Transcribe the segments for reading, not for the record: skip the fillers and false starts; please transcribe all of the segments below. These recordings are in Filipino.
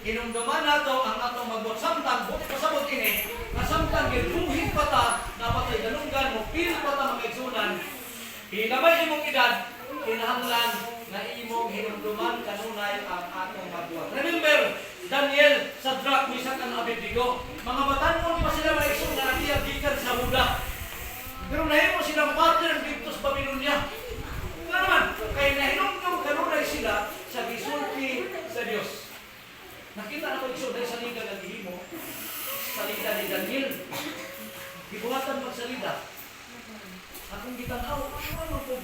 hinumduman nato ang atong magbuhat. Samtang, buti pasabot ini, na samtang gibuhit pa ta, napatay dalunggan mo, pil pa ta mga igsunan, hinamay imong edad, kinahanglan na imong hinumduman kanunay ang atong magbuhat. Remember, Daniel, Shadrach, Meshach, and Abednego, mga batanon pa sila mga igsunan na gikan sa Huda. Pero nahimo silang partner dito sa Babylonia. Nga naman, kaya nahinumdum kanunay sila sa gisulti sa Diyos. Nakita na ko yung dahil salida na gihimo, salida ni Daniel. Gibuhatan magsalida. Akong gitanaw, ano po?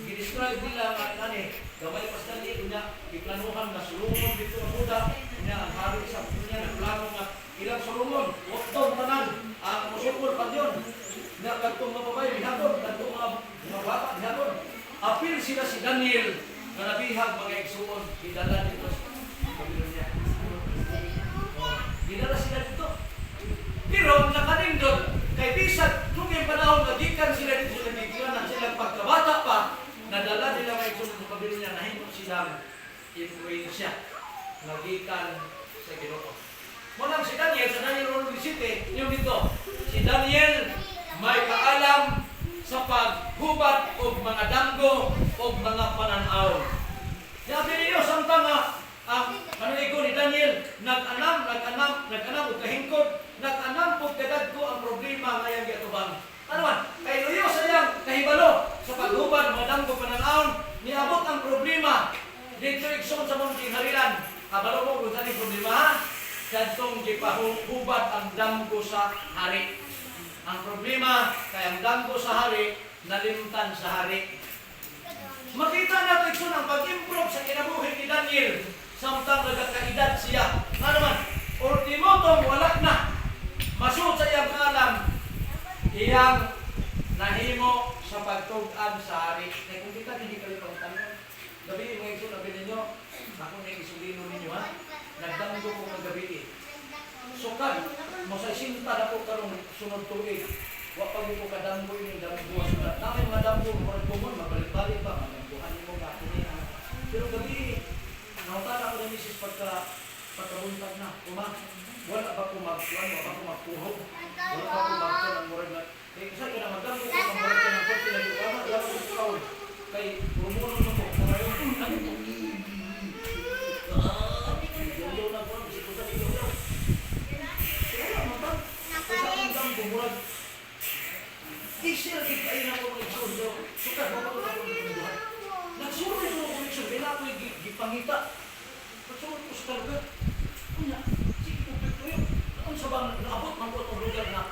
Gidescribe nila ang ani, gamay pas dali niya, giplanuhan na sulungon dito ang Huda, niya ang hari sa niya, nagplano nga ilang sulungon, waktong tanan, ang musukol pa yun. Na katong mga babae, bihapon, katong mga bata, bihapon. Apil sila si Daniel na nabihag mga igsuon, idala dito sa Babylonia. Idala sila dito. Pero nakanindot, kay bisag, nung yung panahon, nagikan sila dito sa Babylonia, silang pagkabata pa, nadala nila mga igsuon sa Babylonia, nahimo silang influensya, nagikan sa Ginoo. Munang si Daniel, sa Daniel 1:17, yung dito, si Daniel, may kaalam sa paghubad o mga damgo o mga pananaw. Sabi niyo, samtang ang manaligo ni Daniel, nag-anam o kahingkod, nag-anam po kadad ko ang problema ngayang giatubang. Ano man, kay luyo sa iyang kahibalo sa paghubad, mga damgo, pananaw, niabot ang problema dito igsoon sa mga kinaharilan. Kabalo mo kung saan yung problema ha? Kadtong gipahubad ang damgo sa hari. Ang problema, kaya ang damgo sa hari, nalimtan sa hari. Makita natin ito ang pag-improve sa kinabuhi ni Daniel, samtang nagkakaedad siya. Nga naman, ultimotong walak na, masud sa iyang kaalam, iyang nahimo sa pagtugan sa hari. Kaya kung kita hindi kalipang tanong, gabi mo ito, sabi ninyo, ako na isulino ninyo ha, nagdamgo ko ng gabi. Sukad, masay sinta na po karong sunod tuig. Wa pag ko kadamgo yung damgo sulat. Namin mga damgo, mga kumon, mabalik-balik pa, madamgohan mo ka. Pero gabi, nakutala ko na misis pagkabuntag na. Wala ba kumagkuhan, wala ba kumagkuhog, wala ba kumagkuhan ang murag na. Kaya isa ka na magdamgo ko, ang murag ka ng kwarti na yung kama, wala ko ikaw. Kay rumunon mo ko, kung ngayon, ano po? Yung na po, bisip ko sa dito. Bumurag. Isir kita ay na ko ng igsoon. Sukat mo ko ng buhay. Nagsuroy ko ng igsoon. Bila ko gipangita. Nagsuroy ko sa talaga. Kunya, sige ko pito yun. Ang sabang naabot man ko itong lugar na